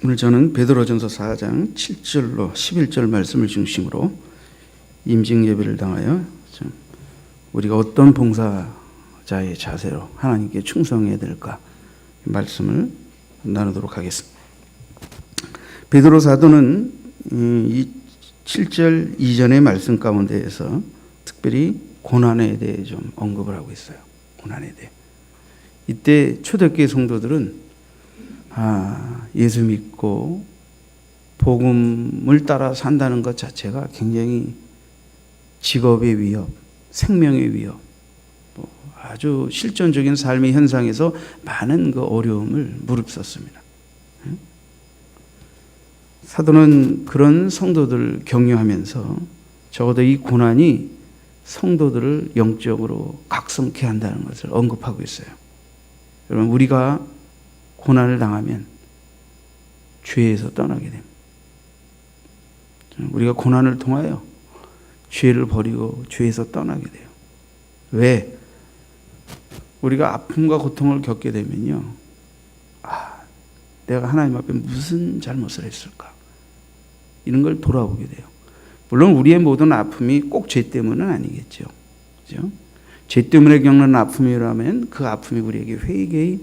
오늘 저는 베드로전서 4장 7절로 11절 말씀을 중심으로 임직 예배를 당하여 우리가 어떤 봉사자의 자세로 하나님께 충성해야 될까 말씀을 나누도록 하겠습니다. 베드로 사도는 이 7절 이전의 말씀 가운데에서 특별히 고난에 대해 좀 언급을 하고 있어요. 고난에 대해. 이때 초대교회 성도들은 예수 믿고 복음을 따라 산다는 것 자체가 굉장히 직업의 위협, 생명의 위협, 아주 실존적인 삶의 현상에서 많은 그 어려움을 무릅썼습니다. 사도는 그런 성도들을 격려하면서 적어도 이 고난이 성도들을 영적으로 각성케 한다는 것을 언급하고 있어요. 여러분, 우리가 고난을 당하면 죄에서 떠나게 됩니다. 우리가 고난을 통하여 죄를 버리고 죄에서 떠나게 돼요. 왜? 우리가 아픔과 고통을 겪게 되면요, 내가 하나님 앞에 무슨 잘못을 했을까? 이런 걸 돌아보게 돼요. 물론 우리의 모든 아픔이 꼭 죄 때문은 아니겠죠. 그죠? 죄 때문에 겪는 아픔이라면 그 아픔이 우리에게 회개의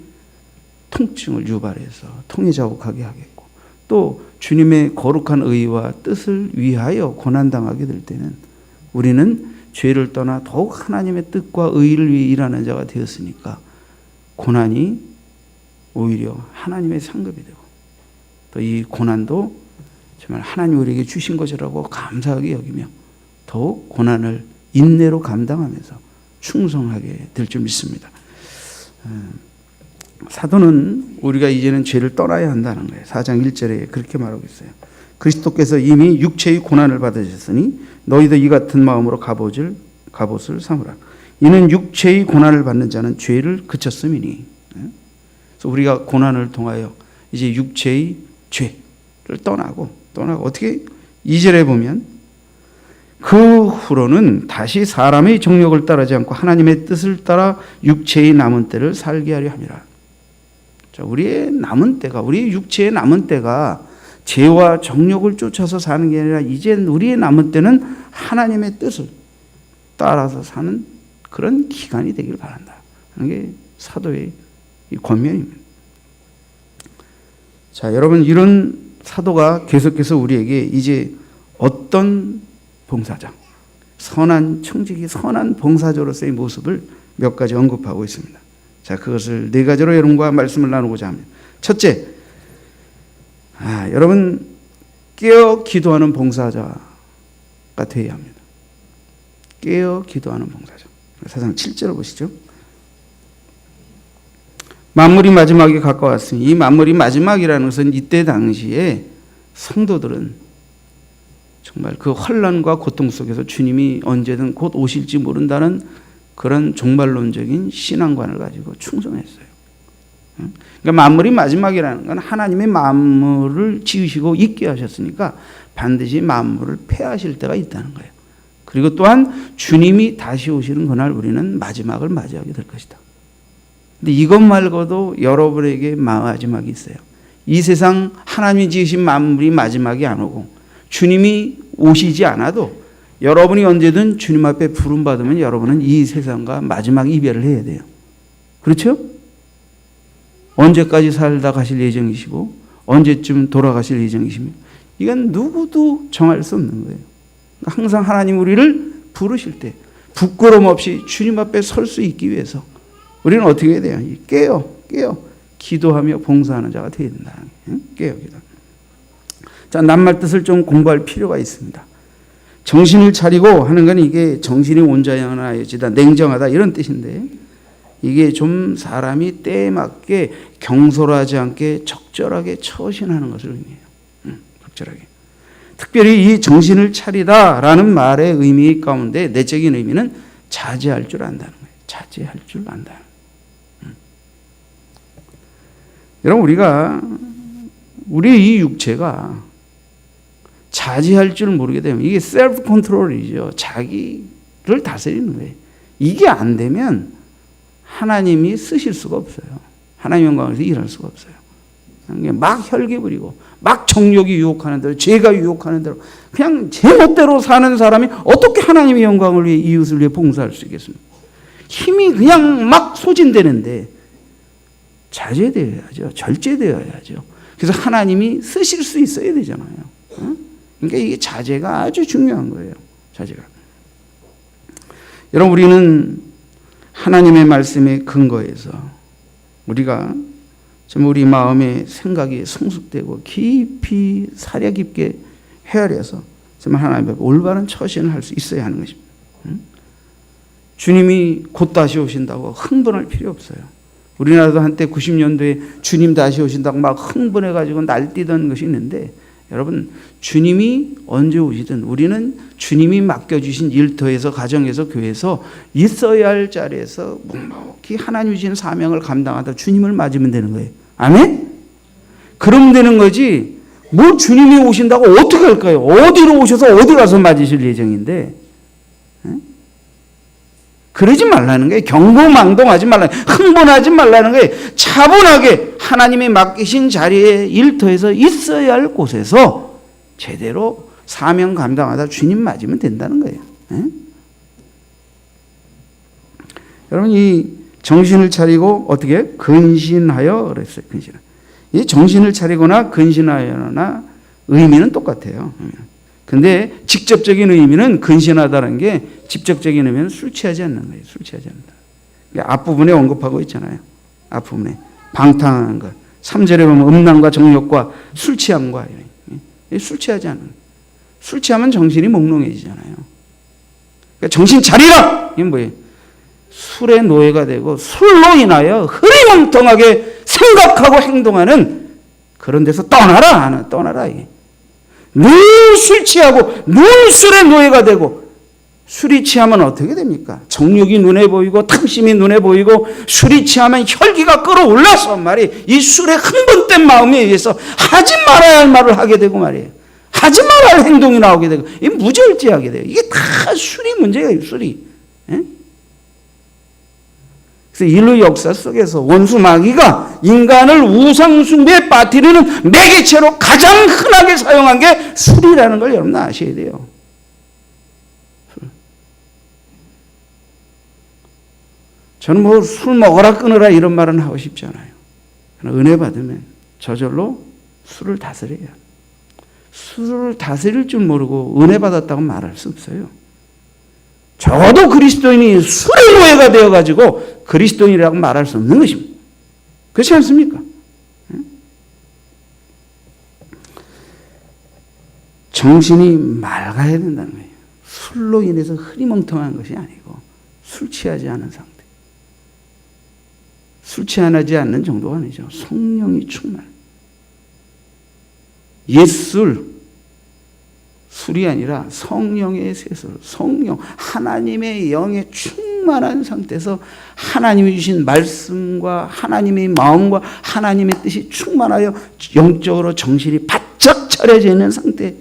통증을 유발해서 통에 자국하게 하겠고, 또 주님의 거룩한 의와 뜻을 위하여 고난당하게 될 때는 우리는 죄를 떠나 더욱 하나님의 뜻과 의를 위해 일하는 자가 되었으니까 고난이 오히려 하나님의 상급이 되고, 또 이 고난도 정말 하나님 우리에게 주신 것이라고 감사하게 여기며 더욱 고난을 인내로 감당하면서 충성하게 될 줄 믿습니다. 사도는 우리가 이제는 죄를 떠나야 한다는 거예요. 4장 1절에 그렇게 말하고 있어요. 그리스도께서 이미 육체의 고난을 받으셨으니 너희도 이 같은 마음으로 갑옷을 삼으라. 이는 육체의 고난을 받는 자는 죄를 그쳤음이니. 그래서 우리가 고난을 통하여 이제 육체의 죄를 떠나고 어떻게 2절에 보면 그 후로는 다시 사람의 정욕을 따르지 않고 하나님의 뜻을 따라 육체의 남은 때를 살게 하려 함이라. 우리의 남은 때가, 우리의 육체의 남은 때가 죄와 정욕을 쫓아서 사는 게 아니라 이제 우리의 남은 때는 하나님의 뜻을 따라서 사는 그런 기간이 되길 바란다 하는 게 사도의 권면입니다. 자, 여러분, 이런 사도가 계속해서 우리에게 이제 어떤 봉사자, 선한 청지기, 선한 봉사자로서의 모습을 몇 가지 언급하고 있습니다. 자, 그것을 네 가지로 여러분과 말씀을 나누고자 합니다. 첫째, 여러분 깨어 기도하는 봉사자가 되어야 합니다. 깨어 기도하는 봉사자. 4장 7절을 보시죠. 만물이 마지막에 가까웠으니, 이 만물이 마지막이라는 것은 이때 당시에 성도들은 정말 그 환난과 고통 속에서 주님이 언제든 곧 오실지 모른다는 그런 종말론적인 신앙관을 가지고 충성했어요. 그러니까 만물이 마지막이라는 건 하나님의 만물을 지으시고 있게 하셨으니까 반드시 만물을 폐하실 때가 있다는 거예요. 그리고 또한 주님이 다시 오시는 그날 우리는 마지막을 맞이하게 될 것이다. 근데 이것 말고도 여러분에게 마지막이 있어요. 이 세상 하나님이 지으신 만물이 마지막이 안 오고 주님이 오시지 않아도 여러분이 언제든 주님 앞에 부름받으면 여러분은 이 세상과 마지막 이별을 해야 돼요. 그렇죠? 언제까지 살다 가실 예정이시고 언제쯤 돌아가실 예정이십니까? 이건 누구도 정할 수 없는 거예요. 항상 하나님 우리를 부르실 때 부끄러움 없이 주님 앞에 설 수 있기 위해서 우리는 어떻게 해야 돼요? 깨어 기도하며 봉사하는 자가 되어야 된다. 깨어 기도. 자, 낱말 뜻을 좀 공부할 필요가 있습니다. 정신을 차리고 하는 건 이게 정신이 온전하여지다, 냉정하다 이런 뜻인데, 이게 좀 사람이 때에 맞게 경솔하지 않게 적절하게 처신하는 것을 의미해요. 적절하게. 특별히 이 정신을 차리다라는 말의 의미 가운데 내적인 의미는 자제할 줄 안다는 거예요. 자제할 줄 안다. 여러분, 우리 이 육체가 자제할 줄 모르게 되면 이게 셀프 컨트롤이죠. 자기를 다스리는 거예요. 이게 안 되면 하나님이 쓰실 수가 없어요. 하나님 영광에서 일할 수가 없어요. 막 혈기 부리고 막 정욕이 유혹하는 대로 죄가 유혹하는 대로 그냥 제멋대로 사는 사람이 어떻게 하나님의 영광을 위해 이웃을 위해 봉사할 수 있겠습니까? 힘이 그냥 막 소진되는데 자제되어야죠. 절제되어야죠. 그래서 하나님이 쓰실 수 있어야 되잖아요. 그러니까 이게 자제가 아주 중요한 거예요. 자제가. 여러분 우리는 하나님의 말씀에 근거해서 우리가 좀 우리 마음의 생각이 성숙되고 깊이 사려 깊게 헤아려서 정말 하나님 앞에 올바른 처신을 할 수 있어야 하는 것입니다. 주님이 곧 다시 오신다고 흥분할 필요 없어요. 우리나라도 한때 90년도에 주님 다시 오신다고 막 흥분해가지고 날뛰던 것이 있는데 여러분 주님이 언제 오시든 우리는 주님이 맡겨주신 일터에서 가정에서 교회에서 있어야 할 자리에서 묵묵히 하나님이 주신 사명을 감당하다 주님을 맞으면 되는 거예요. 아멘? 그러면 되는 거지 뭘 주님이 오신다고 어떻게 할까요? 어디로 오셔서 어디 가서 맞으실 예정인데 그러지 말라는 거예요. 경고망동하지 말라는 거예요. 흥분하지 말라는 거예요. 차분하게 하나님이 맡기신 자리에 일터에서 있어야 할 곳에서 제대로 사명 감당하다 주님 맞으면 된다는 거예요. 여러분 이 정신을 차리고 어떻게 근신하여 그랬어요. 근신. 이 정신을 차리거나 근신하여나 의미는 똑같아요. 근데 직접적인 의미는 근신하다는 게 직접적인 의미는 술 취하지 않는 거예요. 술 취하지 않는다. 앞부분에 언급하고 있잖아요. 앞부분에 방탕한 것. 3절에 보면 음란과 정욕과 술 취함과 술 취하지 않는 거예요. 술 취하면 정신이 몽롱해지잖아요. 그러니까 정신 차리라! 이게 뭐예요? 술의 노예가 되고 술로 인하여 흐리멍텅하게 생각하고 행동하는 그런 데서 떠나라 이게. 늘 술 취하고 늘 술의 노예가 되고 술이 취하면 어떻게 됩니까? 정욕이 눈에 보이고 탐심이 눈에 보이고 술이 취하면 혈기가 끌어올라서 말이에요. 이 술의 흥분된 마음에 의해서 하지 말아야 할 말을 하게 되고 말이에요. 하지 말아야 할 행동이 나오게 되고 이 무절제하게 돼요. 이게 다 술이 문제예요. 술이. 그래서 인류 역사 속에서 원수 마귀가 인간을 우상 숭배에 빠뜨리는 매개체로 가장 흔하게 사용한 게 술이라는 걸 여러분 아셔야 돼요. 술. 저는 뭐 술 먹어라 끊어라 이런 말은 하고 싶지 않아요. 은혜 받으면 저절로 술을 다스려요. 술을 다스릴 줄 모르고 은혜 받았다고 말할 수 없어요. 적어도 그리스도인이 술의 노예가 되어가지고 그리스도인이라고 말할 수 없는 것입니다. 그렇지 않습니까? 정신이 맑아야 된다는 거예요. 술로 인해서 흐리멍텅한 것이 아니고 술 취하지 않은 상태. 술 취하지 않는 정도가 아니죠. 성령이 충만. 옛술, 술이 아니라 성령의 세술, 성령, 하나님의 영에 충만한 상태에서 하나님이 주신 말씀과 하나님의 마음과 하나님의 뜻이 충만하여 영적으로 정신이 바짝 차려져 있는 상태,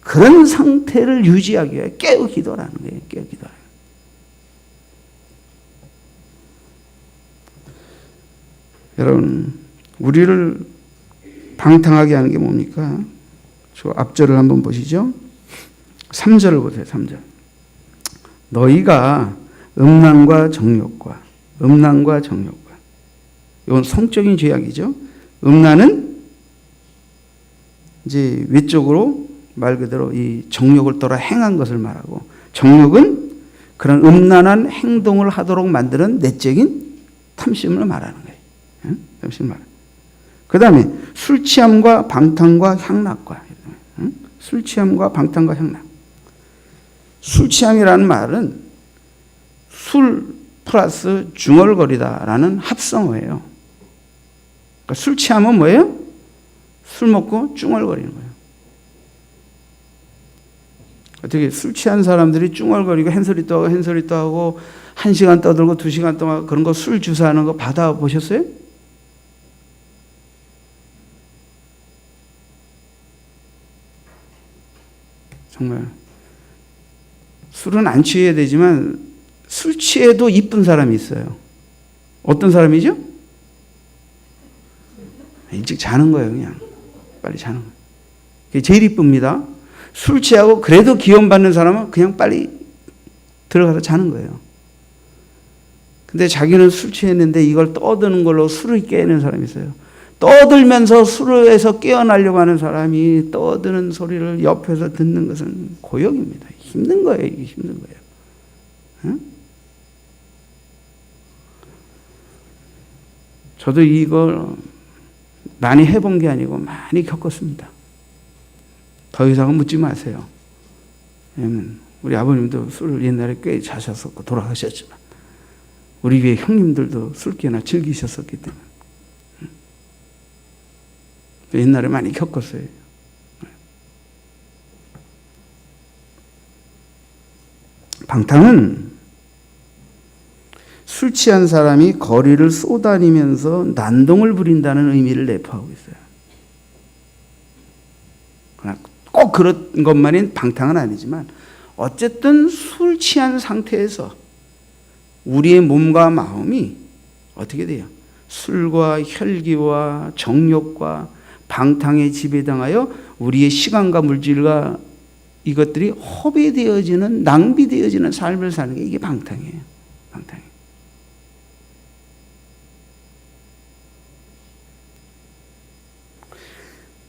그런 상태를 유지하기 위해 깨어 기도라는 거예요. 깨어 기도라는 거예요. 여러분, 우리를 방탕하게 하는 게 뭡니까? 저 앞절을 한번 보시죠. 3절을 보세요. 3절. 너희가 음란과 정욕과 이건 성적인 죄악이죠. 음란은 이제 외적으로 말 그대로 이 정욕을 따라 행한 것을 말하고, 정욕은 그런 음란한 행동을 하도록 만드는 내적인 탐심을 말하는 거예요. 탐심을 말하는. 그 다음에 술 취함과 방탕과 향락과. 술 취함과 방탕과 향락. 술 취함이라는 말은 술 플러스 중얼거리다라는 합성어예요. 그러니까 술 취함은 뭐예요? 술 먹고 중얼거리는 거예요. 어떻게 술 취한 사람들이 중얼거리고 헨소리 또 하고 1시간 떠들고 2시간 동안 그런 거 술 주사하는 거 받아보셨어요? 정말 술은 안 취해야 되지만 술 취해도 이쁜 사람이 있어요. 어떤 사람이죠? 일찍 자는 거예요. 그냥 빨리 자는 거예요. 그게 제일 이쁩니다. 술 취하고 그래도 기원받는 사람은 그냥 빨리 들어가서 자는 거예요. 근데 자기는 술 취했는데 이걸 떠드는 걸로 술을 깨는 사람이 있어요. 떠들면서 술에서 깨어나려고 하는 사람이 떠드는 소리를 옆에서 듣는 것은 고역입니다. 힘든 거예요. 이게 힘든 거예요. 응? 저도 이걸 많이 해본 게 아니고 많이 겪었습니다. 더 이상은 묻지 마세요. 왜냐면 우리 아버님도 술을 옛날에 꽤 자셨었고 돌아가셨지만 우리 교회 형님들도 술 꽤나 즐기셨었기 때문에 옛날에 많이 겪었어요. 방탕은 술 취한 사람이 거리를 쏘다니면서 난동을 부린다는 의미를 내포하고 있어요. 그러나 꼭 그런 것만인 방탕은 아니지만 어쨌든 술 취한 상태에서 우리의 몸과 마음이 어떻게 돼요? 술과 혈기와 정욕과 방탕에 지배당하여 우리의 시간과 물질과 이것들이 허비되어지는 낭비되어지는 삶을 사는 게 이게 방탕이에요. 방탕이에요.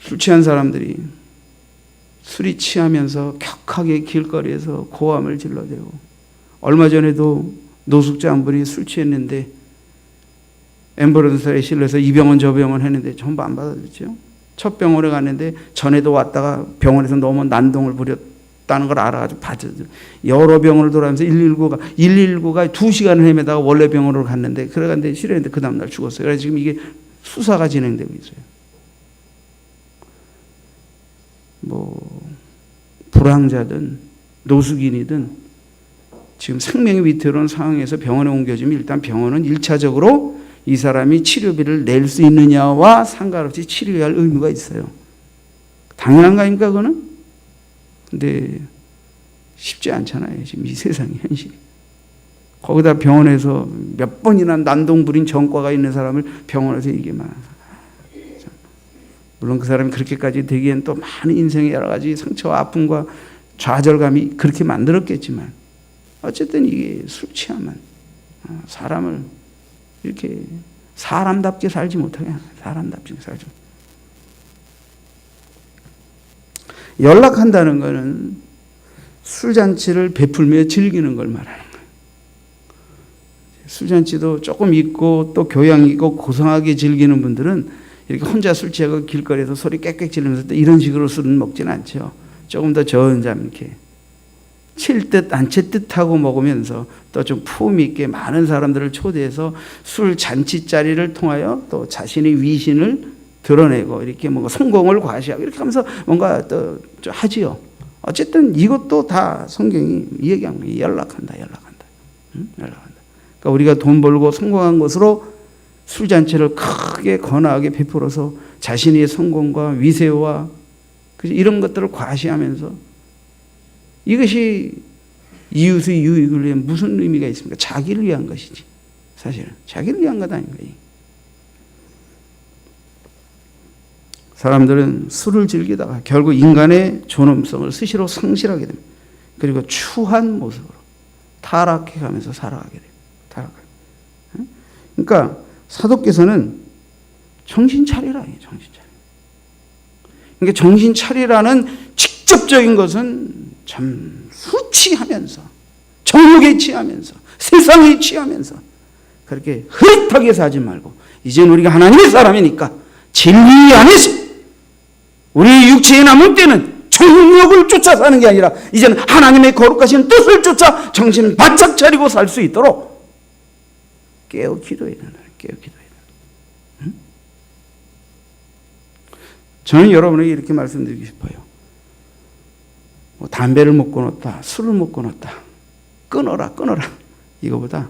술 취한 사람들이 술이 취하면서 격하게 길거리에서 고함을 질러대고 얼마 전에도 노숙자 한 분이 술 취했는데 앰뷸런스에 실려서 이 병원 저 병원 했는데 전부 안 받아줬죠. 첫 병원에 갔는데 전에도 왔다가 병원에서 너무 난동을 부렸다는 걸 알아가지고 받아줘. 여러 병원을 돌아가면서 119가 2시간을 헤매다가 원래 병원으로 갔는데 그래갔는데 실했는데 그 다음날 죽었어요. 그래서 지금 이게 수사가 진행되고 있어요. 불황자든 노숙인이든 지금 생명이 위태로운 상황에서 병원에 옮겨지면 일단 병원은 1차적으로 이 사람이 치료비를 낼 수 있느냐와 상관없이 치료해야 할 의무가 있어요. 당연한 거 아닙니까 그거는? 근데 쉽지 않잖아요. 지금 이 세상의 현실이. 거기다 병원에서 몇 번이나 난동 부린 전과가 있는 사람을 병원에서 이게 물론 그 사람이 그렇게까지 되기엔 또 많은 인생의 여러 가지 상처와 아픔과 좌절감이 그렇게 만들었겠지만 어쨌든 이게 술 취하면 사람을 이렇게 사람답게 살지 못하게 사람답게 살지 못하게. 연락한다는 것은 술잔치를 베풀며 즐기는 걸 말하는 거예요. 술잔치도 조금 있고 또 교양 있고 고상하게 즐기는 분들은 이렇게 혼자 술 취하고 길거리에서 소리 꽥꽥 지르면서 또 이런 식으로 술은 먹지는 않죠. 조금 더 저은잠 이렇게 칠 듯 안 칠 듯하고 먹으면서 또 좀 품 있게 많은 사람들을 초대해서 술 잔치 자리를 통하여 또 자신의 위신을 드러내고 이렇게 뭔가 성공을 과시하고 이렇게 하면서 뭔가 또 하지요. 어쨌든 이것도 다 성경이 얘기한 거예요. 연락한다. 응? 연락한다. 그러니까 우리가 돈 벌고 성공한 것으로 술잔치를 크게 거나하게 베풀어서 자신의 성공과 위세와 이런 것들을 과시하면서 이것이 이웃의 유익을 위해 무슨 의미가 있습니까? 자기를 위한 것이지. 사실은 자기를 위한 것 아닌가. 사람들은 술을 즐기다가 결국 인간의 존엄성을 스스로 상실하게 됩니다. 그리고 추한 모습으로 타락해 가면서 살아가게 됩니다. 그러니까 사도께서는 정신 차리라. 정신 차리. 그러니까 정신 차리라는 직접적인 것은 참 수치하면서 정욕에 취하면서 세상에 취하면서 그렇게 흐릿하게 사지 말고 이제는 우리가 하나님의 사람이니까 진리 안에서 우리 육체에 남을 때는 정욕을 쫓아 사는 게 아니라 이제는 하나님의 거룩하신 뜻을 쫓아 정신 바짝 차리고 살 수 있도록 깨어 기도해야 된다. 깨어 기도해야 된다. 응? 저는 여러분에게 이렇게 말씀드리고 싶어요. 담배를 못 끊었다. 술을 못 끊었다. 끊어라. 이거보다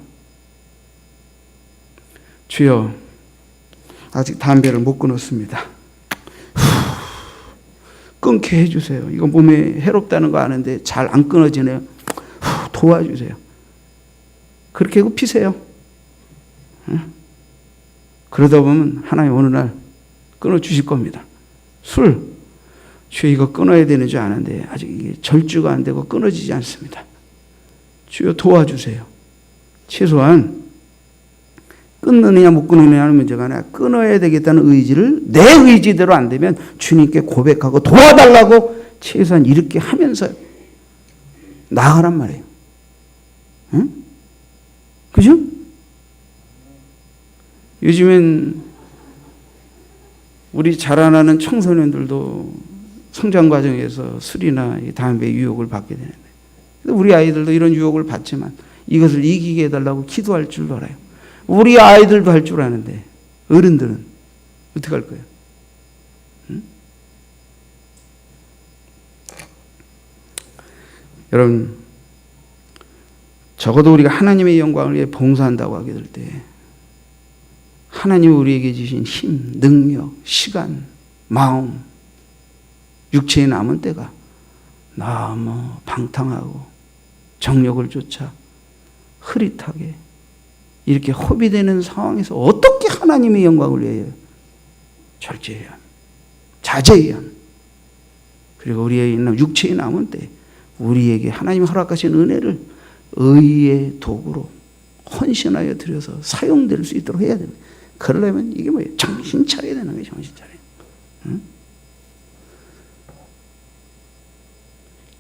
주여 아직 담배를 못 끊었습니다. 끊게 해주세요. 이거 몸에 해롭다는 거 아는데 잘 안 끊어지네요. 도와주세요. 그렇게 굽히세요. 그러다 보면 하나님 어느 날 끊어주실 겁니다. 술, 주여 이거 끊어야 되는 줄 아는데 아직 이게 절주가 안 되고 끊어지지 않습니다. 주여 도와주세요. 최소한 끊느냐 못 끊느냐는 문제가 아니라 끊어야 되겠다는 의지를 내 의지대로 안 되면 주님께 고백하고 도와달라고 최소한 이렇게 하면서 나가란 말이에요. 응? 그죠? 요즘엔 우리 자라나는 청소년들도 성장 과정에서 술이나 담배 유혹을 받게 되는데 우리 아이들도 이런 유혹을 받지만 이것을 이기게 해달라고 기도할 줄도 알아요. 우리 아이들도 할 줄 아는데 어른들은 어떻게 할 거예요? 응? 여러분, 적어도 우리가 하나님의 영광을 위해 봉사한다고 하게 될 때 하나님이 우리에게 주신 힘, 능력, 시간, 마음, 육체에 남은 때가 너무 방탕하고 정욕을 쫓아 흐릿하게 이렇게 허비되는 상황에서 어떻게 하나님의 영광을 위하여 절제해야 함, 자제해야 함. 그리고 우리의 육체에 남은 때 우리에게 하나님이 허락하신 은혜를 의의 도구로 헌신하여 드려서 사용될 수 있도록 해야 됩니다. 그러려면 이게 뭐예요? 정신 차려야 되는 거예요. 정신 차려. 응?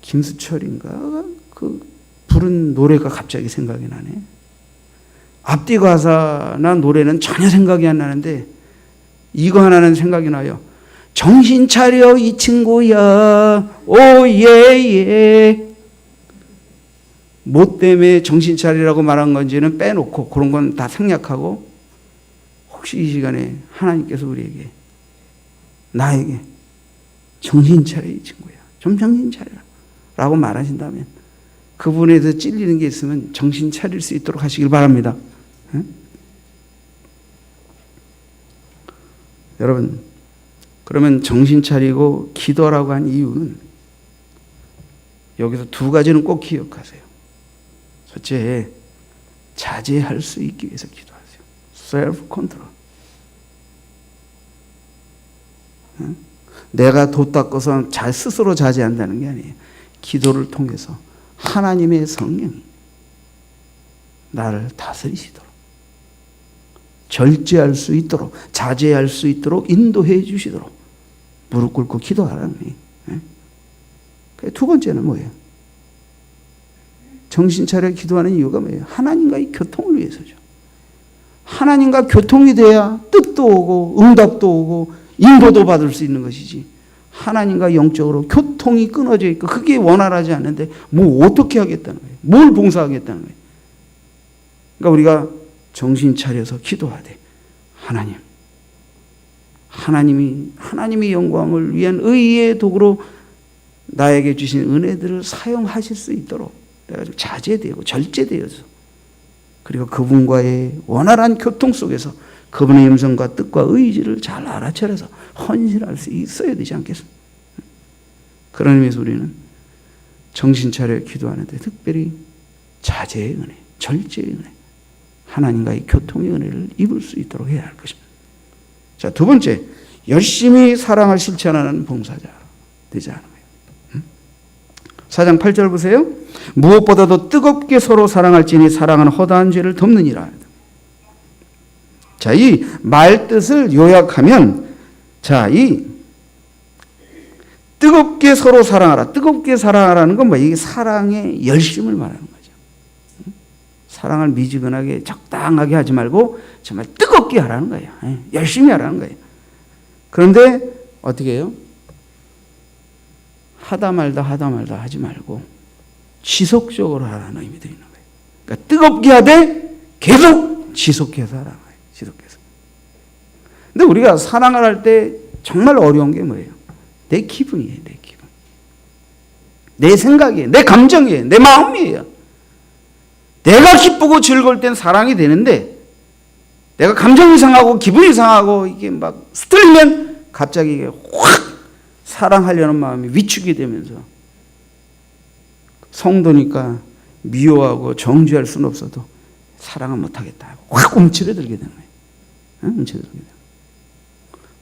김수철인가 그 부른 노래가 갑자기 생각이 나네. 앞뒤 가사나 노래는 전혀 생각이 안 나는데 이거 하나는 생각이 나요. 정신 차려 이 친구야 오예예. 뭐 때문에 정신 차리라고 말한 건지는 빼놓고 그런 건 다 생략하고 혹시 이 시간에 하나님께서 우리에게 나에게 정신 차려 이 친구야 좀 정신 차려라 라고 말하신다면 그분에 대해서 찔리는 게 있으면 정신 차릴 수 있도록 하시길 바랍니다. 응? 여러분, 그러면 정신 차리고 기도하라고 한 이유는 여기서 두 가지는 꼭 기억하세요. 첫째, 자제할 수 있기 위해서 기도하세요. 셀프 컨트롤. 응? 내가 도 닦아서 스스로 자제한다는 게 아니에요. 기도를 통해서 하나님의 성령이 나를 다스리시도록 절제할 수 있도록 자제할 수 있도록 인도해 주시도록 무릎 꿇고 기도하라는 거예요. 두 번째는 뭐예요? 정신 차려 기도하는 이유가 뭐예요? 하나님과의 교통을 위해서죠. 하나님과 교통이 돼야 뜻도 오고 응답도 오고 인도도 받을 수 있는 것이지 하나님과 영적으로 교통이 끊어져 있고 그게 원활하지 않는데 뭐 어떻게 하겠다는 거예요? 뭘 봉사하겠다는 거예요? 그러니까 우리가 정신 차려서 기도하되 하나님의 영광을 위한 의의 도구로 나에게 주신 은혜들을 사용하실 수 있도록 내가 자제되고 절제되어서 그리고 그분과의 원활한 교통 속에서 그분의 음성과 뜻과 의지를 잘 알아차려서 헌신할 수 있어야 되지 않겠습니까? 그런 의미에서 우리는 정신 차려 기도하는데 특별히 자제의 은혜, 절제의 은혜, 하나님과의 교통의 은혜를 입을 수 있도록 해야 할 것입니다. 자, 두 번째, 열심히 사랑을 실천하는 봉사자 되자 하는 거예요. 4장 8절 보세요. 무엇보다도 뜨겁게 서로 사랑할지니 사랑은 허다한 죄를 덮느니라. 자, 이 말 뜻을 요약하면, 자, 이 뜨겁게 서로 사랑하라. 뜨겁게 사랑하라는 건 뭐, 이게 사랑의 열심을 말하는 거죠. 사랑을 미지근하게 적당하게 하지 말고 정말 뜨겁게 하라는 거예요. 열심히 하라는 거예요. 그런데 어떻게 해요? 하다 말다 하지 말고 지속적으로 하라는 의미도 있는 거예요. 그러니까 뜨겁게 하되 계속 지속해서 하라는 거예요. 지속해서. 근데 우리가 사랑을 할 때 정말 어려운 게 뭐예요? 내 기분이에요. 내 기분. 내 생각이에요. 내 감정이에요. 내 마음이에요. 내가 기쁘고 즐거울 땐 사랑이 되는데 내가 감정이 상하고 기분이 상하고 이게 막 스틀리면 갑자기 이게 확 사랑하려는 마음이 위축이 되면서 성도니까 미워하고 정죄할 수는 없어도 사랑은 못하겠다. 확 움츠러들게 되는 거예요. 움츠러들게 되는 거예요.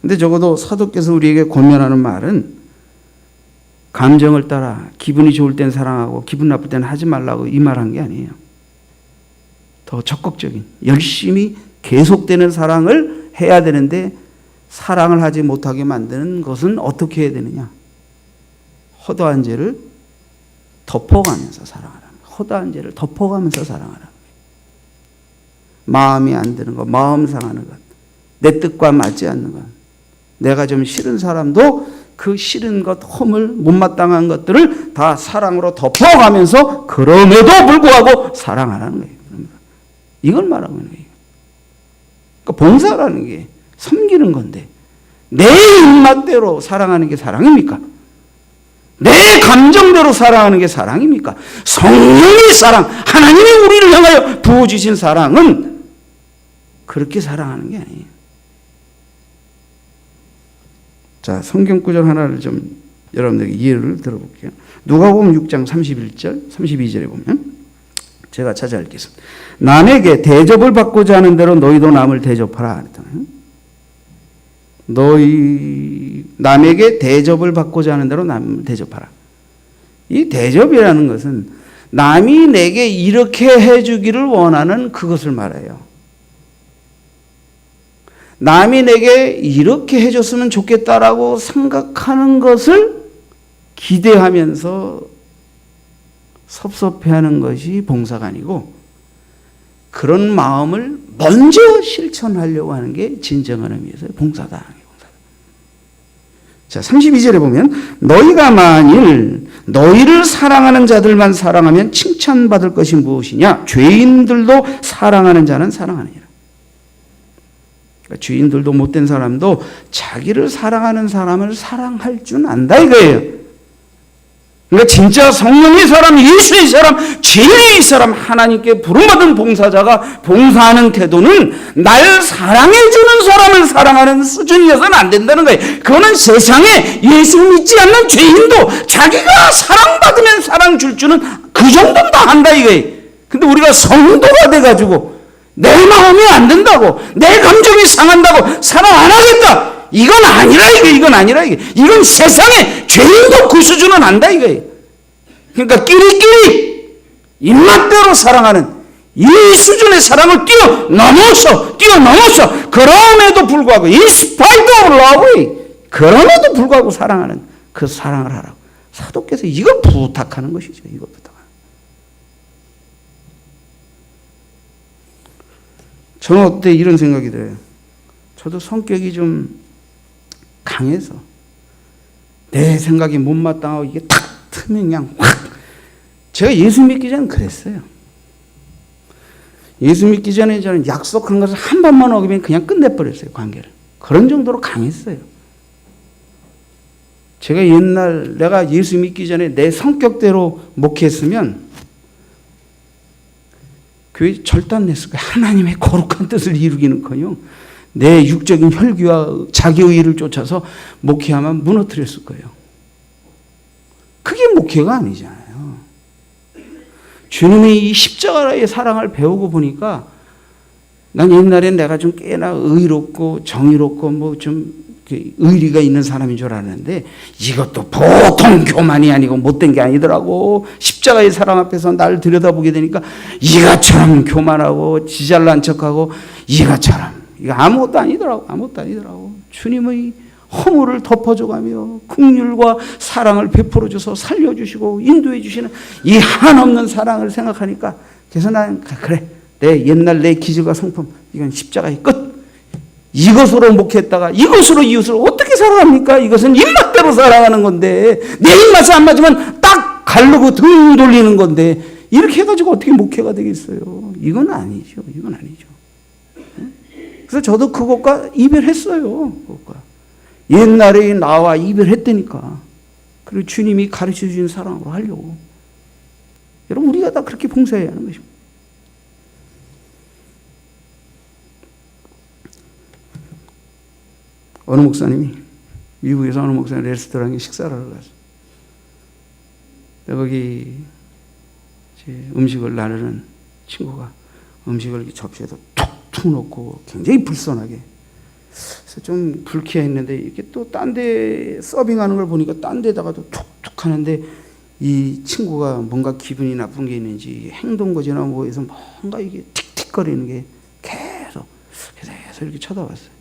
근데 적어도 사도께서 우리에게 권면하는 말은 감정을 따라 기분이 좋을 땐 사랑하고 기분 나쁠 땐 하지 말라고 이 말한 게 아니에요. 더 적극적인 열심히 계속되는 사랑을 해야 되는데 사랑을 하지 못하게 만드는 것은 어떻게 해야 되느냐? 허다한 죄를 덮어가면서 사랑하라. 허다한 죄를 덮어가면서 사랑하라. 마음이 안 드는 것, 마음 상하는 것, 내 뜻과 맞지 않는 것, 내가 좀 싫은 사람도 그 싫은 것, 허물, 못마땅한 것들을 다 사랑으로 덮어가면서 그럼에도 불구하고 사랑하라는 거예요. 이걸 말하고 있는 거예요. 그러니까 봉사라는 게 섬기는 건데 내 입맛대로 사랑하는 게 사랑입니까? 내 감정대로 사랑하는 게 사랑입니까? 성령의 사랑, 하나님이 우리를 향하여 부어주신 사랑은 그렇게 사랑하는 게 아니에요. 자, 성경 구절 하나를 좀 여러분들에게 이해를 들어볼게요. 누가복음 6장 31절, 32절에 보면 제가 찾아 읽겠습니다. 남에게 대접을 받고자 하는 대로 너희도 남을 대접하라. 남에게 대접을 받고자 하는 대로 남을 대접하라. 이 대접이라는 것은 남이 내게 이렇게 해주기를 원하는 그것을 말해요. 남이 내게 이렇게 해줬으면 좋겠다라고 생각하는 것을 기대하면서 섭섭해하는 것이 봉사가 아니고 그런 마음을 먼저 실천하려고 하는 게 진정한 의미에서 봉사다. 자, 32절에 보면 너희가 만일 너희를 사랑하는 자들만 사랑하면 칭찬받을 것이 무엇이냐? 죄인들도 사랑하는 자는 사랑하느니라. 그러니까 죄인들도 못된 사람도 자기를 사랑하는 사람을 사랑할 줄 안다 이거예요. 그러니까 진짜 성령의 사람, 예수의 사람, 진리의 사람, 하나님께 부름받은 봉사자가 봉사하는 태도는 날 사랑해주는 사람을 사랑하는 수준이어서는 안 된다는 거예요. 그거는 세상에 예수 믿지 않는 죄인도 자기가 사랑받으면 사랑 줄 줄은 그 정도는 다 한다 이거예요. 근데 우리가 성도가 돼가지고 내 마음이 안 된다고, 내 감정이 상한다고 사랑 안 하겠다. 이건 아니라 이건 아니라 이건 세상에 죄인도 그 수준은 안다 이거예요. 그러니까 끼리끼리 입맛대로 사랑하는 이 수준의 사랑을 뛰어넘어서 그럼에도 불구하고 in spite of love, 그럼에도 불구하고 사랑하는 그 사랑을 하라고 사도께서 이걸 부탁하는 것이죠. 이걸 부탁하는. 저는 어때 이런 생각이 들어요. 저도 성격이 좀 강해서 내 생각이 못마땅하고 이게 탁 트면 그냥 확. 제가 예수 믿기 전에 그랬어요. 예수 믿기 전에 저는 약속한 것을 한 번만 어기면 그냥 끝내버렸어요. 관계를. 그런 정도로 강했어요. 제가 옛날 내가 예수 믿기 전에 내 성격대로 목회했으면 교회 절단냈을 거예요. 하나님의 거룩한 뜻을 이루기는커녕 내 육적인 혈기와 자기의의를 쫓아서 목회하면 무너뜨렸을 거예요. 그게 목회가 아니잖아요. 주님의 이 십자가의 사랑을 배우고 보니까 난 옛날엔 내가 좀 꽤나 의롭고 정의롭고 뭐 좀 의리가 있는 사람인 줄 알았는데 이것도 보통 교만이 아니고 못된 게 아니더라고. 십자가의 사랑 앞에서 날 들여다보게 되니까 이가처럼 교만하고 지잘난 척하고 이가처럼 이거 아무것도 아니더라고. 주님의 허물을 덮어줘가며 긍휼과 사랑을 베풀어줘서 살려주시고 인도해주시는 이 한없는 사랑을 생각하니까 그래서 난 그래 내 옛날 내 기질과 성품 이건 십자가의 끝. 이것으로 목했다가 이것으로 이웃을 어떻게 사랑합니까? 이것은 입맛대로 사랑하는 건데 내 입맛에 안 맞으면 딱 가르고 등 돌리는 건데 이렇게 해가지고 어떻게 목회가 되겠어요? 이건 아니죠. 그래서 저도 그것과 이별했어요. 그것과. 옛날에 나와 이별했다니까. 그리고 주님이 가르쳐 주신 사랑으로 하려고. 여러분 우리가 다 그렇게 봉사해야 하는 것입니다. 어느 목사님이 미국에서 어느 목사님 레스토랑에 식사를 하러 갔어요. 거기 음식을 나르는 친구가 음식을 접시에다 툭툭 놓고 굉장히 불손하게 그래서 좀 불쾌했는데 이렇게 또 딴 데 서빙하는 걸 보니까 딴 데다가도 툭툭 하는데 이 친구가 뭔가 기분이 나쁜 게 있는지 행동거지나 뭐에서 뭔가 이게 틱틱거리는 게 계속 이렇게 쳐다봤어요.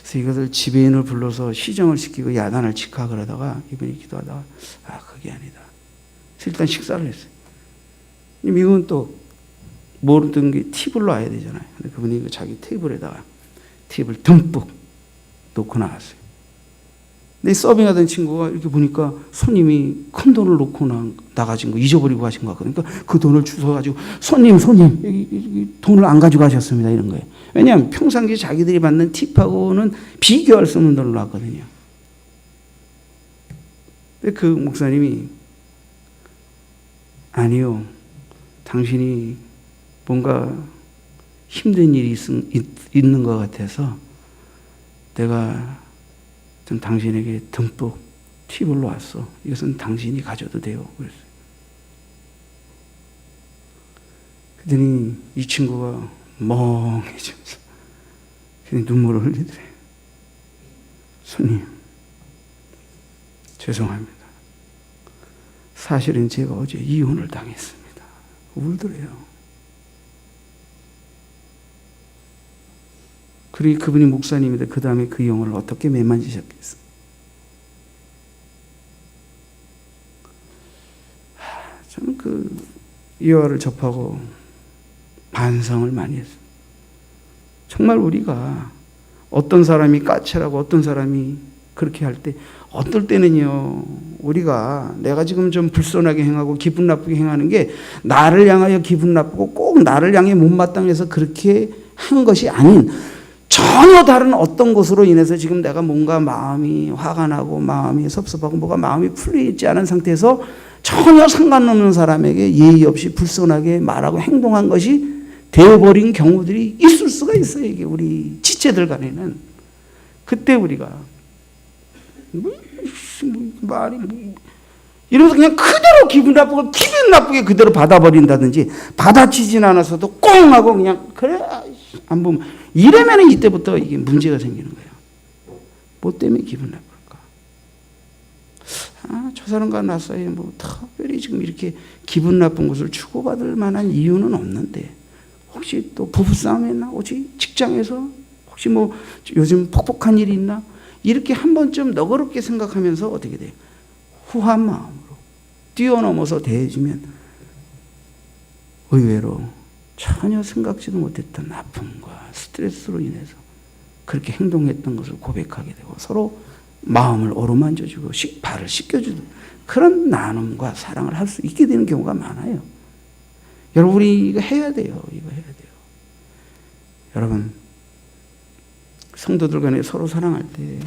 그래서 이것을 지배인을 불러서 시정을 시키고 야단을 치까 그러다가 이분이 기도하다가 그게 아니다. 그래서 일단 식사를 했어요. 미국은 또 모르던 게 팁을 놔야 되잖아요. 근데 그분이 자기 테이블에다가 팁을 듬뿍 놓고 나왔어요. 근데 서빙하던 친구가 이렇게 보니까 손님이 큰 돈을 놓고 나가신 거 잊어버리고 가신 거 같거든요. 그러니까 그 돈을 주워가지고 손님 여기 돈을 안 가지고 가셨습니다 이런 거예요. 왜냐하면 평상시 자기들이 받는 팁하고는 비교할 수 없는 돈을 놨거든요. 근데 그 목사님이 아니요, 당신이 뭔가 힘든 일이 있는 것 같아서 내가 좀 당신에게 듬뿍 팁을 놓았어. 이것은 당신이 가져도 돼요. 그랬어요. 그랬더니 이 친구가 멍해지면서 눈물을 흘리더래. 손님, 죄송합니다. 사실은 제가 어제 이혼을 당했습니다. 울더래요. 그리고 그분이 목사님인데 그 다음에 그 영혼을 어떻게 매만지셨겠어요? 저는 그 이화를 접하고 반성을 많이 했어요. 정말 우리가 어떤 사람이 까칠하고 어떤 사람이 그렇게 할 때 어떨 때는요, 우리가 내가 지금 좀 불손하게 행하고 기분 나쁘게 행하는 게 나를 향하여 기분 나쁘고 꼭 나를 향해 못마땅해서 그렇게 한 것이 아닌 전혀 다른 어떤 것으로 인해서 지금 내가 뭔가 마음이 화가 나고 마음이 섭섭하고 뭐가 마음이 풀리지 않은 상태에서 전혀 상관없는 사람에게 예의 없이 불손하게 말하고 행동한 것이 되어버린 경우들이 있을 수가 있어요. 이게 우리 지체들 간에는. 그때 우리가 말이 이러면서 그냥 그대로 기분 나쁘게 그대로 받아버린다든지 받아치진 않아서도 꽁 하고 그냥 그래 안 보면 이러면 이때부터 이게 문제가 생기는 거예요. 뭐 때문에 기분 나쁠까? 저 사람과 나 사이에 뭐 특별히 지금 이렇게 기분 나쁜 것을 주고받을 만한 이유는 없는데 혹시 또 부부싸움 했나? 혹시 직장에서 혹시 뭐 요즘 폭폭한 일이 있나? 이렇게 한 번쯤 너그럽게 생각하면서 어떻게 돼요? 후한 마음으로 뛰어넘어서 대해주면 의외로 전혀 생각지도 못했던 아픔과 스트레스로 인해서 그렇게 행동했던 것을 고백하게 되고 서로 마음을 어루만져주고 발을 씻겨주는 그런 나눔과 사랑을 할 수 있게 되는 경우가 많아요. 여러분, 우리 이거 해야 돼요. 이거 해야 돼요. 여러분, 성도들 간에 서로 사랑할 때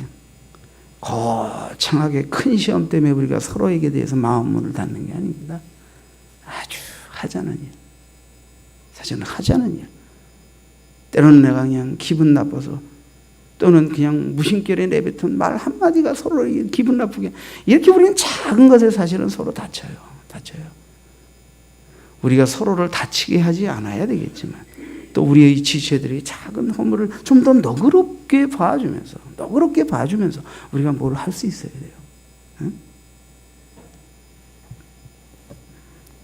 거창하게 큰 시험 때문에 우리가 서로에게 대해서 마음문을 닫는 게 아닙니다. 아주 하자는 일. 사실은 하자는 일. 때로는 내가 그냥 기분 나빠서 또는 그냥 무심결에 내뱉은 말 한마디가 서로 기분 나쁘게 이렇게 우리는 작은 것에 사실은 서로 다쳐요. 우리가 서로를 다치게 하지 않아야 되겠지만 또 우리의 지체들이 작은 허물을 좀 더 너그럽게 봐주면서 우리가 뭘 할 수 있어야 돼요. 응?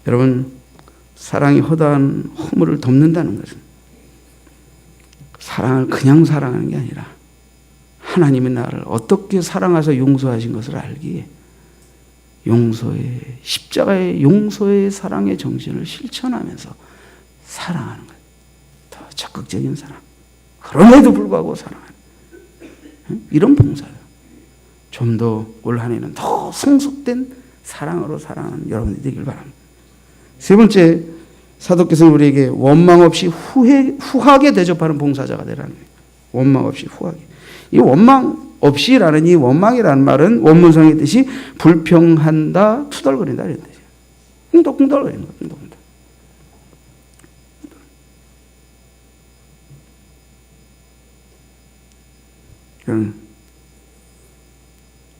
여러분, 사랑이 허다한 허물을 덮는다는 것은 사랑을 그냥 사랑하는 게 아니라 하나님이 나를 어떻게 사랑하셔서 용서하신 것을 알기에 용서의 십자가의 용서의 사랑의 정신을 실천하면서 사랑하는 것. 더 적극적인 사랑. 그럼에도 불구하고 사랑하는 이런 봉사요. 좀 더 올 한 해는 더 성숙된 사랑으로 사랑하는 여러분이 되길 바랍니다. 세 번째, 사도께서는 우리에게 원망 없이 후하게 대접하는 봉사자가 되라는 거예요. 원망 없이 후하게. 이 원망 없이라는 이 원망이라는 말은 원문상의 뜻이 불평한다, 투덜거린다 이런 뜻이에요. 꿍덕꿍덕거리는 거예요. 꿍덕꿍덕.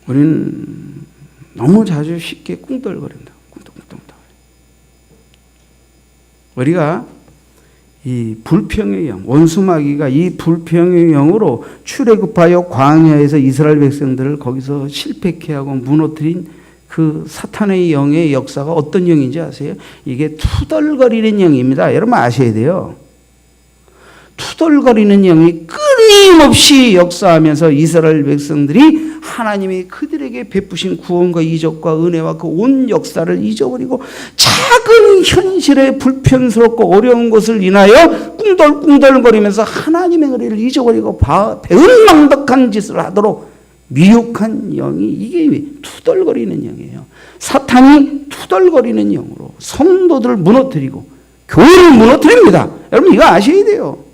우리는 너무 자주 쉽게 꿍떨거린다. 꿍떡꿍떡. 우리가 이 불평의 영, 원수마귀가 이 불평의 영으로 출애굽하여 광야에서 이스라엘 백성들을 거기서 실패케 하고 무너뜨린 그 사탄의 영의 역사가 어떤 영인지 아세요? 이게 투덜거리는 영입니다. 여러분 아셔야 돼요. 투덜거리는 영이 끊임없이 역사하면서 이스라엘 백성들이 하나님이 그들에게 베푸신 구원과 이적과 은혜와 그 온 역사를 잊어버리고 작은 현실에 불편스럽고 어려운 것을 인하여 꿍덜꿍덜거리면서 하나님의 은혜를 잊어버리고 배은망덕한 짓을 하도록 미혹한 영이 이게 투덜거리는 영이에요. 사탄이 투덜거리는 영으로 성도들을 무너뜨리고 교회를 무너뜨립니다. 여러분 이거 아셔야 돼요.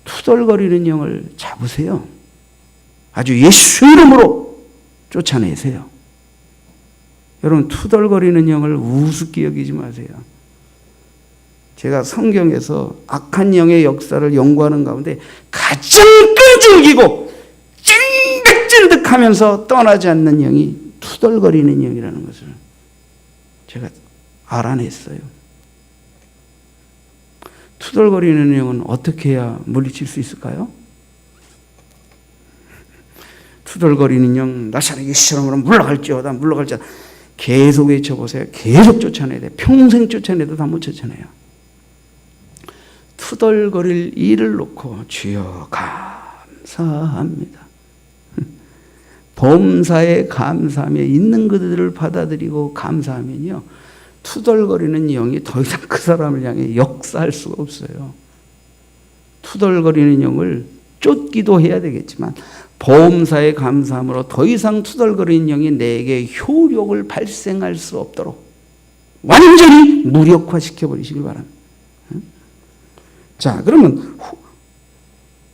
투덜거리는 영을 잡으세요. 아주 예수 이름으로 쫓아내세요. 여러분 투덜거리는 영을 우습게 여기지 마세요. 제가 성경에서 악한 영의 역사를 연구하는 가운데 가장 끈질기고 찐득찐득하면서 떠나지 않는 영이 투덜거리는 영이라는 것을 제가 알아냈어요. 투덜거리는 영은 어떻게 해야 물리칠 수 있을까요? 투덜거리는 영, 나사렛 예수처럼 물러갈지어다 물러갈지어다 계속 외쳐보세요. 계속 쫓아내야 돼요. 평생 쫓아내도 다 못 쫓아내요. 투덜거릴 일을 놓고 주여 감사합니다. 범사에 감사하며 있는 그들을 받아들이고 감사하면요. 투덜거리는 영이 더 이상 그 사람을 향해 역사할 수가 없어요. 투덜거리는 영을 쫓기도 해야 되겠지만 보험사에 감사함으로 더 이상 투덜거리는 영이 내게 효력을 발생할 수 없도록 완전히 무력화시켜버리시길 바랍니다. 자, 그러면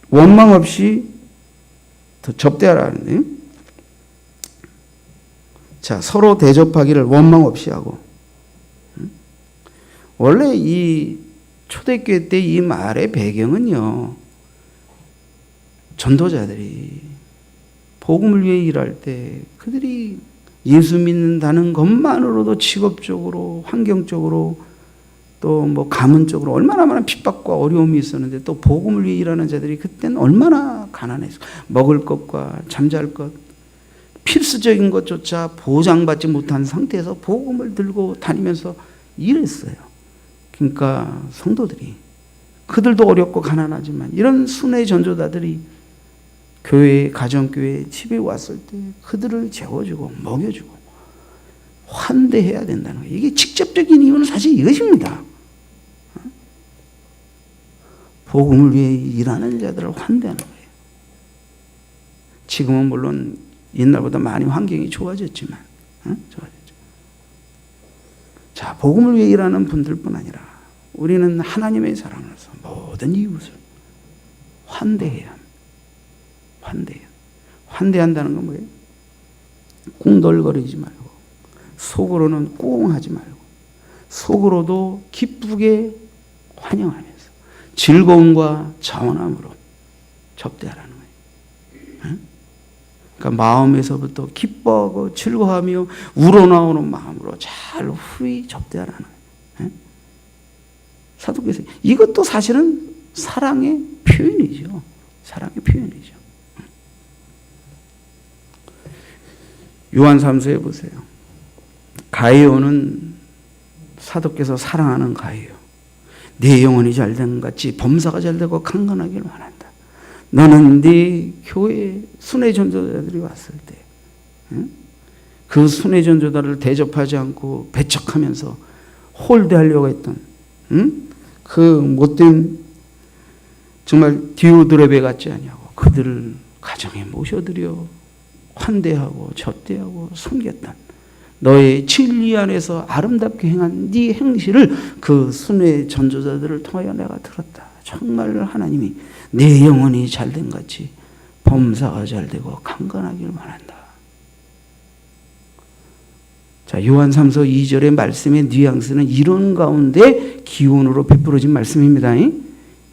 원망 없이 더 접대하라는데요. 자, 서로 대접하기를 원망 없이 하고. 원래 이 초대교회 때 이 말의 배경은요, 전도자들이 복음을 위해 일할 때 그들이 예수 믿는다는 것만으로도 직업적으로, 환경적으로, 또 뭐 가문적으로 얼마나 많은 핍박과 어려움이 있었는데 또 복음을 위해 일하는 자들이 그때는 얼마나 가난했어. 먹을 것과 잠잘 것, 필수적인 것조차 보장받지 못한 상태에서 복음을 들고 다니면서 일했어요. 그러니까 성도들이 그들도 어렵고 가난하지만 이런 순회 전도자들이 교회, 가정교회, 집에 왔을 때 그들을 재워주고 먹여주고 환대해야 된다는 거예요. 이게 직접적인 이유는 사실 이것입니다. 복음을 위해 일하는 자들을 환대하는 거예요. 지금은 물론 옛날보다 많이 환경이 좋아졌지만, 좋아졌죠. 자, 복음을 위해 일하는 분들뿐 아니라 우리는 하나님의 사랑으로서 모든 이웃을 환대해야 합니다. 환대해요. 환대한다는 건 뭐예요? 꿍덜거리지 말고, 속으로는 꿍하지 말고, 속으로도 기쁘게 환영하면서 즐거움과 자원함으로 접대하라는 거예요. 그러니까 마음에서부터 기뻐하고 즐거워하며 우러나오는 마음으로 잘 후히 접대하라는 거예요. 사도께서 이것도 사실은 사랑의 표현이죠. 사랑의 표현이죠. 요한 3서에 보세요. 가이오는 사도께서 사랑하는 가이오. 네 영혼이 잘된 것 같이 범사가 잘되고 강건하기를 원한다. 너는 네 교회 순회 전도자들이 왔을 때 그 순회 전도자를 대접하지 않고 배척하면서 홀대하려고 했던 그 못된 정말 디오드레베 같지 않냐고 그들을 가정에 모셔들여 환대하고 접대하고 섬겼던 너의 진리 안에서 아름답게 행한 네 행실을 그 순회 전도자들을 통하여 내가 들었다. 정말 하나님이 내 영혼이 잘된 같이 범사가 잘되고 강건하기를 원한다. 자, 요한 3서 2절의 말씀의 뉘앙스는 이런 가운데 기원으로 베풀어진 말씀입니다.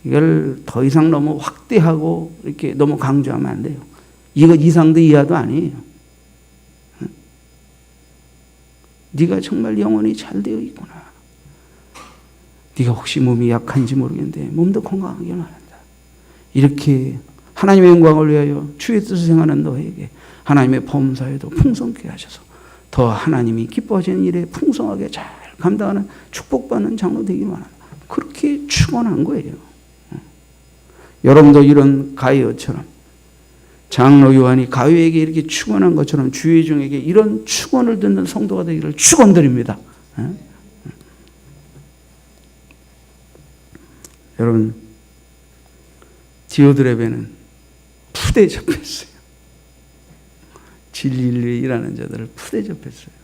이걸 더 이상 너무 확대하고 이렇게 너무 강조하면 안 돼요. 이거 이상도 이하도 아니에요. 네가 정말 영혼이 잘 되어 있구나. 네가 혹시 몸이 약한지 모르겠는데 몸도 건강하게 말한다. 이렇게 하나님의 영광을 위하여 주의 뜻을 행하는 너에게 하나님의 범사에도 풍성케 하셔서 더 하나님이 기뻐하시는 일에 풍성하게 잘 감당하는 축복받는 장로 되기를 원한다. 그렇게 축원한 거예요. 여러분도 이런 가이어처럼 장로 요한이 가이어에게 이렇게 축원한 것처럼 주의 종에게 이런 축원을 듣는 성도가 되기를 축원드립니다. 여러분, 디오드레베는 푸대에 접혔어요. 진리를 위해 일하는 자들을 푸대에 접혔어요.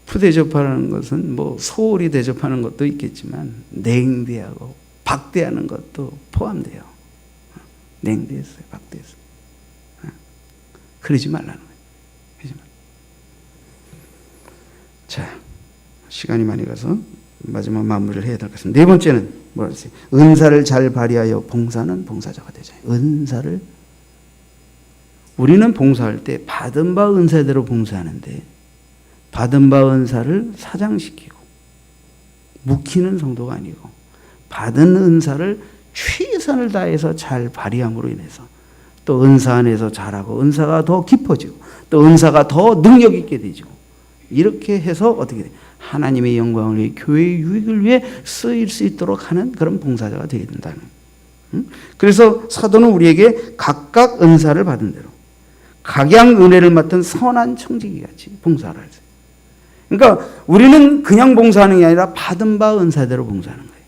푸대 접하는 것은 뭐 소홀히 대접하는 것도 있겠지만 냉대하고 박대하는 것도 포함돼요. 냉대했어요. 박대했어요. 그러지 말라는 거예요. 그러지 말라. 자, 시간이 많이 가서 마지막 마무리를 해야 될 것 같습니다. 네 번째는 뭐라 했어요? 은사를 잘 발휘하여 봉사는 봉사자가 되자. 은사를 우리는 봉사할 때 받은 바 은사대로 봉사하는데 받은 바 은사를 사장시키고 묵히는 성도가 아니고 받은 은사를 최선을 다해서 잘 발휘함으로 인해서 또 은사 안에서 잘하고 은사가 더 깊어지고 또 은사가 더 능력 있게 되지고 이렇게 해서 어떻게 돼? 하나님의 영광을 위해 교회의 유익을 위해 쓰일 수 있도록 하는 그런 봉사자가 되어야 된다는. 그래서 사도는 우리에게 각각 은사를 받은 대로 각양 은혜를 맡은 선한 청지기 같이 봉사를 하세요. 그러니까 우리는 그냥 봉사하는 게 아니라 받은 바 은사대로 봉사하는 거예요.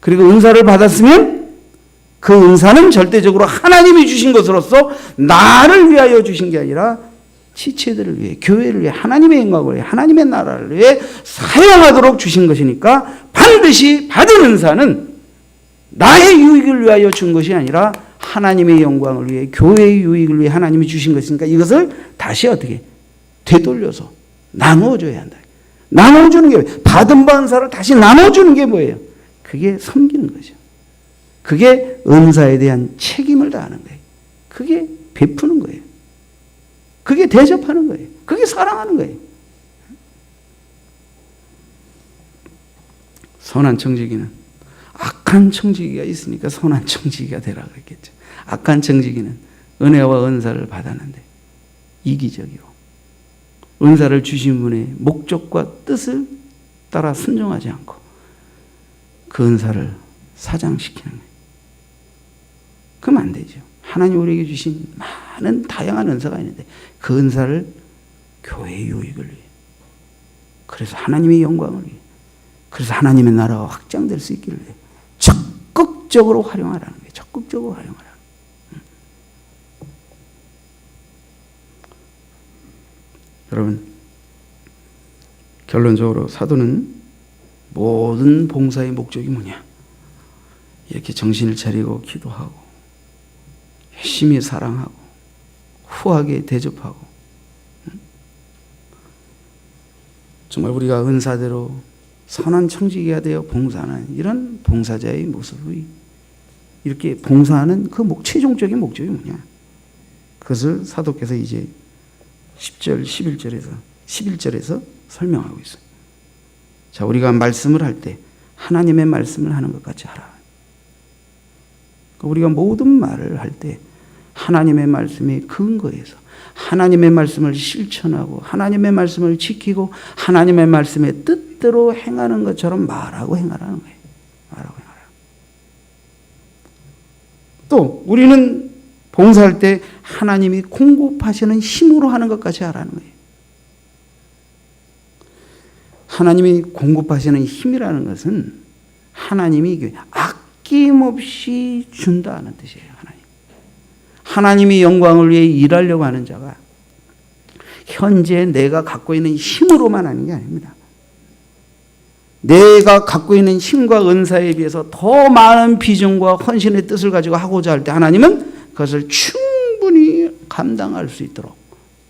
그리고 은사를 받았으면 그 은사는 절대적으로 하나님이 주신 것으로서 나를 위하여 주신 게 아니라 지체들을 위해, 교회를 위해, 하나님의 영광을 위해, 하나님의 나라를 위해 사용하도록 주신 것이니까 반드시 받은 은사는 나의 유익을 위하여 준 것이 아니라 하나님의 영광을 위해, 교회의 유익을 위해 하나님이 주신 것이니까 이것을 다시 어떻게 되돌려서 나누어줘야 한다. 나눠주는 게, 받은 바 은사를 다시 나눠주는 게 뭐예요? 그게 섬기는 거죠. 그게 은사에 대한 책임을 다하는 거예요. 그게 베푸는 거예요. 그게 대접하는 거예요. 그게 사랑하는 거예요. 선한 청지기는 악한 청지기가 있으니까 선한 청지기가 되라고 했겠죠. 악한 청지기는 은혜와 은사를 받았는데 이기적이고 은사를 주신 분의 목적과 뜻을 따라 순종하지 않고 그 은사를 사장시키는 거예요. 그럼 안 되죠. 하나님 우리에게 주신 많은 다양한 은사가 있는데 그 은사를 교회의 유익을 위해, 그래서 하나님의 영광을 위해, 그래서 하나님의 나라가 확장될 수 있기를 위해 적극적으로 활용하라는 거예요. 적극적으로 활용하라는 거예요. 여러분, 결론적으로 사도는 모든 봉사의 목적이 뭐냐? 이렇게 정신을 차리고 기도하고 열심히 사랑하고 후하게 대접하고 정말 우리가 은사대로 선한 청지기가 되어 봉사하는 이런 봉사자의 모습이 이렇게 봉사하는 그 최종적인 목적이 뭐냐? 그것을 사도께서 이제 10절, 11절에서 설명하고 있어요. 자, 우리가 말씀을 할 때 하나님의 말씀을 하는 것 같이 하라. 우리가 모든 말을 할 때 하나님의 말씀에 근거해서 하나님의 말씀을 실천하고 하나님의 말씀을 지키고 하나님의 말씀의 뜻대로 행하는 것처럼 말하고 행하라는 거예요. 말하고 행하라. 또 우리는 봉사할 때 하나님이 공급하시는 힘으로 하는 것 같이 하라는 거예요. 하나님이 공급하시는 힘이라는 것은 하나님이 아낌없이 준다는 뜻이에요. 하나님이 영광을 위해 일하려고 하는 자가 현재 내가 갖고 있는 힘으로만 하는 게 아닙니다. 내가 갖고 있는 힘과 은사에 비해서 더 많은 비전과 헌신의 뜻을 가지고 하고자 할 때 하나님은 그것을 충분히 감당할 수 있도록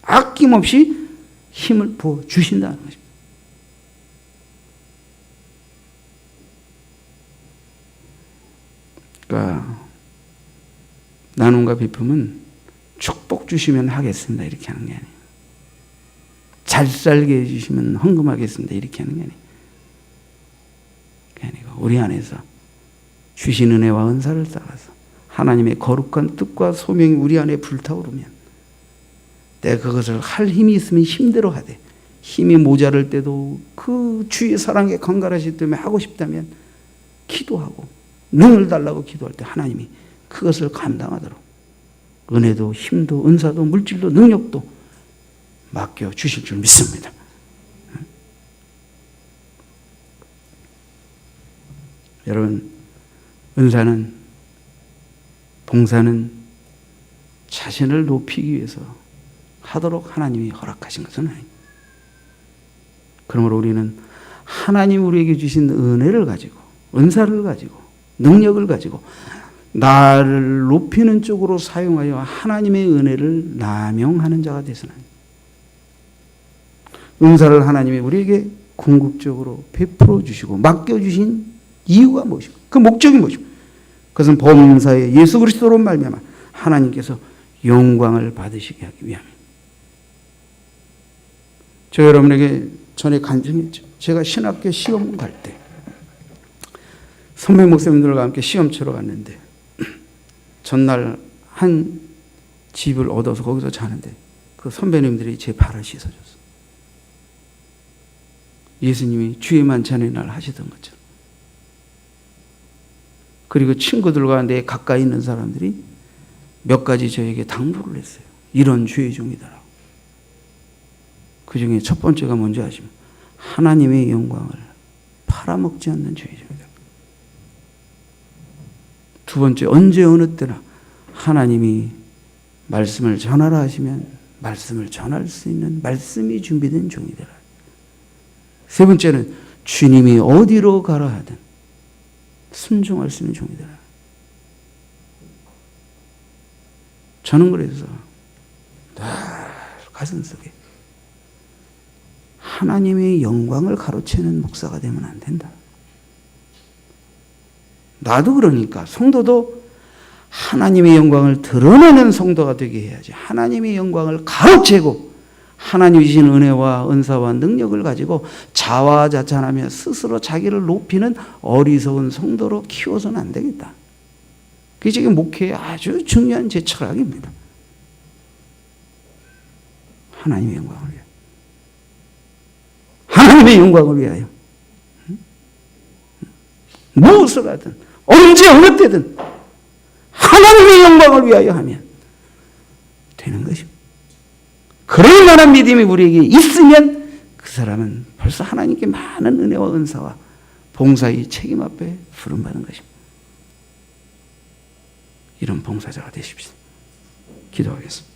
아낌없이 힘을 부어주신다는 것입니다. 그러니까 나눔과 비품은 축복 주시면 하겠습니다 이렇게 하는 게 아니에요. 잘 살게 해주시면 헌금하겠습니다 이렇게 하는 게 아니에요. 우리 안에서 주신 은혜와 은사를 따라서 하나님의 거룩한 뜻과 소명이 우리 안에 불타오르면 내가 그것을 할 힘이 있으면 힘대로 하되 힘이 모자랄 때도 그 주의 사랑에 간절하시기 때문에 하고 싶다면 기도하고 능을 달라고 기도할 때 하나님이 그것을 감당하도록 은혜도 힘도 은사도 물질도 능력도 맡겨 주실 줄 믿습니다. 여러분, 은사는, 봉사는 자신을 높이기 위해서 하도록 하나님이 허락하신 것은 아닙니다. 그러므로 우리는 하나님 우리에게 주신 은혜를 가지고, 은사를 가지고, 능력을 가지고 나를 높이는 쪽으로 사용하여 하나님의 은혜를 남용하는 자가 되서는 안 됩니다. 은사를 하나님이 우리에게 궁극적으로 베풀어 주시고 맡겨주신 이유가 무엇이고 그 목적이 무엇이고 그것은 범사에 예수 그리스도로 말미암아 하나님께서 영광을 받으시게 하기 위함입니다. 저 여러분에게 전에 간증했죠. 제가 신학교 시험 갈 때 선배 목사님들과 함께 시험 치러 갔는데 전날 한 집을 얻어서 거기서 자는데 그 선배님들이 제 발을 씻어줬어요. 예수님이 주의 만찬의 날 하시던 것처럼. 그리고 친구들과 내 가까이 있는 사람들이 몇 가지 저에게 당부를 했어요. 이런 죄의 종이다라고. 그 중에 첫 번째가 뭔지 아십니까? 하나님의 영광을 팔아먹지 않는 죄의 종이다. 두 번째, 언제 어느 때나 하나님이 말씀을 전하라 하시면 말씀을 전할 수 있는 말씀이 준비된 종이되라. 세 번째는 주님이 어디로 가라 하든 순종할 수 있는 종이되라. 저는 그래서 늘 가슴속에 하나님의 영광을 가로채는 목사가 되면 안 된다. 나도 그러니까 성도도 하나님의 영광을 드러내는 성도가 되게 해야지. 하나님의 영광을 가로채고 하나님이 주신 은혜와 은사와 능력을 가지고 자화자찬하며 스스로 자기를 높이는 어리석은 성도로 키워서는 안 되겠다. 그게 지금 목회의 아주 중요한 제 철학입니다. 하나님의 영광을 위하여. 하나님의 영광을 위하여. 무엇을 하든 언제 어느 때든 하나님의 영광을 위하여 하면 되는 것입니다. 그럴 만한 믿음이 우리에게 있으면 그 사람은 벌써 하나님께 많은 은혜와 은사와 봉사의 책임 앞에 부름받은 것입니다. 이런 봉사자가 되십시오. 기도하겠습니다.